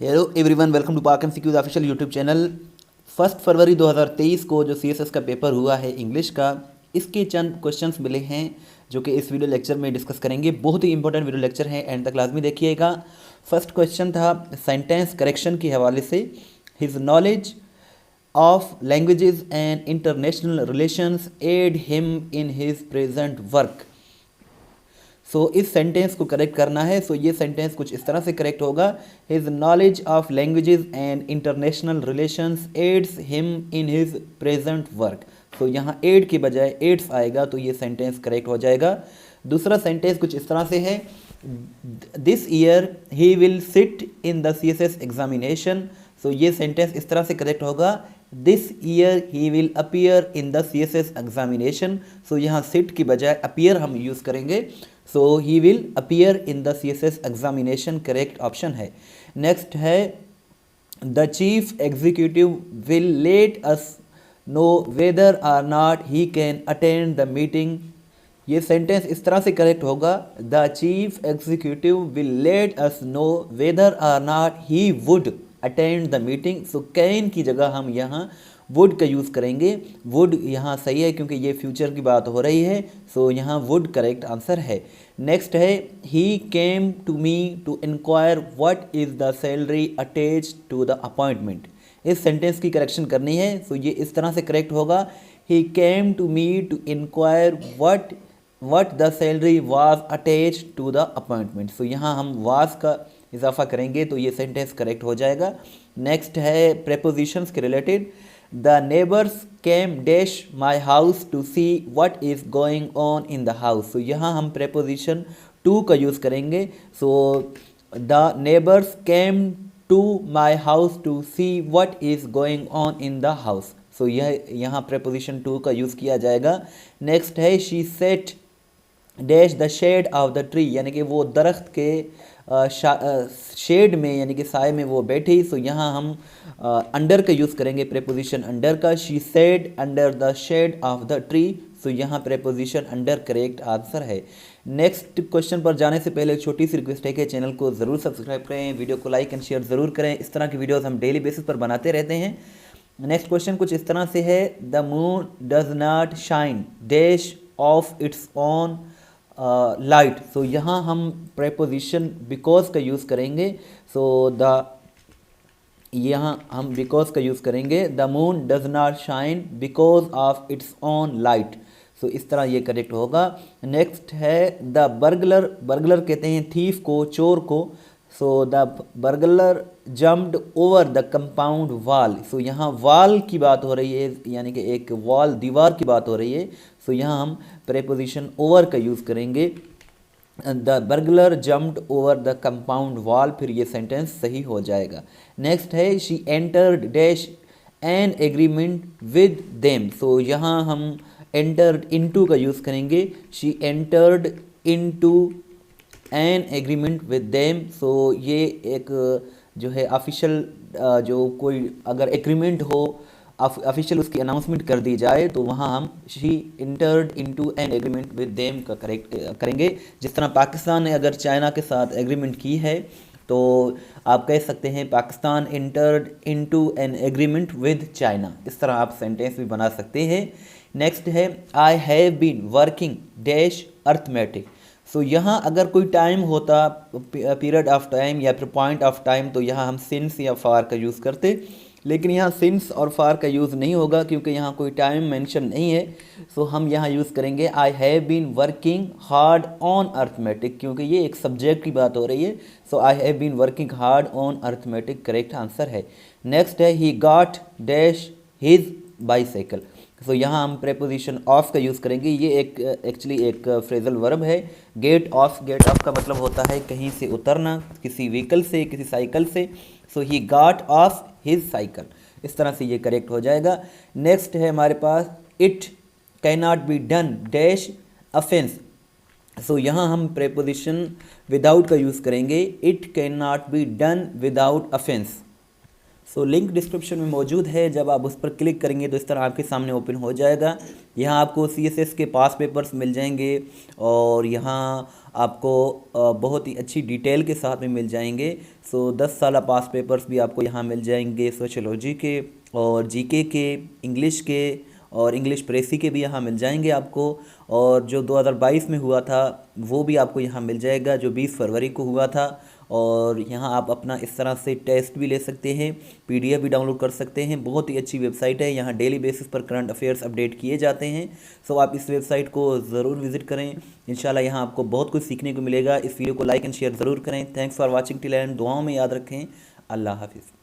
Hello everyone, welcome to पाक MCQs official YouTube channel. 1 फरवरी 2023 को जो सीएसएस का पेपर हुआ है इंग्लिश का, इसके चंद क्वेश्चंस मिले हैं जो कि इस वीडियो लेक्चर में डिस्कस करेंगे। बहुत ही इंपॉर्टेंट वीडियो लेक्चर है, एंड तक लाजमी देखिएगा। फर्स्ट क्वेश्चन था सेंटेंस करेक्शन के हवाले से, his knowledge of languages and international relations aid him in his present work. इस सेंटेंस को करेक्ट करना है। ये सेंटेंस कुछ इस तरह से करेक्ट होगा, his knowledge of languages and international relations aids him in his present work. यहाँ एड के बजाय एड्स आएगा, तो ये सेंटेंस करेक्ट हो जाएगा। दूसरा सेंटेंस कुछ इस तरह से है, this year he will sit in the CSS examination. ये सेंटेंस इस तरह से करेक्ट होगा, this year he will appear in the CSS examination. यहाँ सिट की बजाय अपीयर हम यूज़ करेंगे। He will appear in the CSS examination, correct option है। नेक्स्ट है, the chief executive will let us know whether or not he can attend the meeting. ये sentence इस तरह से करेक्ट होगा, the chief executive will let us know whether or not he would attend the meeting. Can की जगह हम यहाँ would का यूज़ करेंगे। वुड यहाँ सही है क्योंकि ये फ्यूचर की बात हो रही है। यहाँ वुड करेक्ट आंसर है। नेक्स्ट है, he came to me to inquire what is the salary attach to the appointment. इस सेंटेंस की करेक्शन करनी है। ये इस तरह से करेक्ट होगा, he came to me to inquire what the salary was attach to the appointment. यहाँ हम वाज का इजाफा करेंगे, तो ये सेंटेंस करेक्ट हो जाएगा। नेक्स्ट है प्रेपोजिशंस के related, the neighbours came dash my house to see what is going on in the house. यहाँ हम प्रेपोजिशन टू का यूज़ करेंगे। The neighbours came to my house to see what is going on in the house. यह यहाँ preposition to का use किया जाएगा। Next है, she sat dash the shade of the tree, यानी कि वो दरख्त के शेड में यानी कि साए में वो बैठी। यहाँ हम अंडर का यूज़ करेंगे, प्रेपोजिशन अंडर का। She sat under the shade of the tree. यहाँ प्रेपोजिशन अंडर करेक्ट आंसर है। नेक्स्ट क्वेश्चन पर जाने से पहले एक छोटी सी रिक्वेस्ट है कि चैनल को ज़रूर सब्सक्राइब करें, वीडियो को लाइक एंड शेयर ज़रूर करें। इस तरह की वीडियोज़ हम डेली बेसिस पर बनाते रहते हैं। नेक्स्ट क्वेश्चन कुछ इस तरह से है, the moon does not shine dash of its own light. यहाँ हम प्रेपोजिशन बिकॉज का यूज़ करेंगे। यहाँ हम बिकॉज का यूज़ करेंगे, the moon does not shine because of its own light. इस तरह ये करेक्ट होगा। नेक्स्ट है, द बर्गलर कहते हैं थीफ को, चोर को। The burglar jumped over the compound wall. यहाँ वॉल की बात हो रही है, यानी कि एक वॉल दीवार की बात हो रही है। यहाँ हम प्रेपोजिशन ओवर का यूज़ करेंगे, the burglar jumped over the compound wall, फिर ये सेंटेंस सही हो जाएगा। नेक्स्ट है, she entered dash an agreement with them. यहाँ हम एंटर्ड इनटू का यूज़ करेंगे, she entered into an agreement with them. ये एक जो है ऑफिशियल, जो कोई अगर एग्रीमेंट हो, ऑफिशियल उसकी अनाउंसमेंट कर दी जाए, तो वहाँ हम she entered into an agreement with them का करेक्ट करेंगे। जिस तरह पाकिस्तान ने अगर चाइना के साथ एग्रीमेंट की है, तो आप कह सकते हैं Pakistan entered into an agreement with China. इस तरह आप सेंटेंस भी बना सकते हैं। नेक्स्ट है, I have been working dash arithmetic. यहाँ अगर कोई टाइम होता, पीरियड ऑफ टाइम या फिर पॉइंट ऑफ टाइम, तो यहाँ हम सिंस या फार का यूज़ करते। लेकिन यहाँ सिंस और फार का यूज़ नहीं होगा क्योंकि यहाँ कोई टाइम मेंशन नहीं है। हम यहाँ यूज़ करेंगे, I have been working hard on arithmetic, क्योंकि ये एक सब्जेक्ट की बात हो रही है। I have been working hard on arithmetic, correct answer है। नेक्स्ट है, he got dash his bicycle. यहाँ हम प्रेपोजिशन ऑफ का यूज़ करेंगे। ये एक एक्चुअली एक फ्रेजल वर्ब है, गेट ऑफ। गेट ऑफ का मतलब होता है कहीं से उतरना, किसी व्हीकल से, किसी साइकिल से। He got off his cycle. इस तरह से ये करेक्ट हो जाएगा। नेक्स्ट है हमारे पास, it can not be done dash offence. यहाँ हम प्रेपोजिशन विदाउट का यूज़ करेंगे, it can not be done without offence. Link description में मौजूद है, जब आप उस पर क्लिक करेंगे तो इस तरह आपके सामने ओपन हो जाएगा। यहाँ आपको CSS के पास पेपर्स मिल जाएंगे और यहाँ आपको बहुत ही अच्छी डिटेल के साथ में मिल जाएंगे। सो 10 साल पास पेपर्स भी आपको यहाँ मिल जाएंगे, सोशियोलॉजी के और जीके के, इंग्लिश के और इंग्लिश प्रेसी के भी यहाँ मिल जाएंगे आपको। और जो 2022 में हुआ था वो भी आपको यहाँ मिल जाएगा, जो 20 फरवरी को हुआ था। और यहाँ आप अपना इस तरह से टेस्ट भी ले सकते हैं, पीडीएफ भी डाउनलोड कर सकते हैं। बहुत ही अच्छी वेबसाइट है, यहाँ डेली बेसिस पर करंट अफेयर्स अपडेट किए जाते हैं। सो आप इस वेबसाइट को ज़रूर विजिट करें, इंशाल्लाह यहाँ आपको बहुत कुछ सीखने को मिलेगा। इस वीडियो को लाइक एंड शेयर ज़रूर करें। Thanks for watching till and, दुआओं में याद रखें। अल्लाह हाफिज़।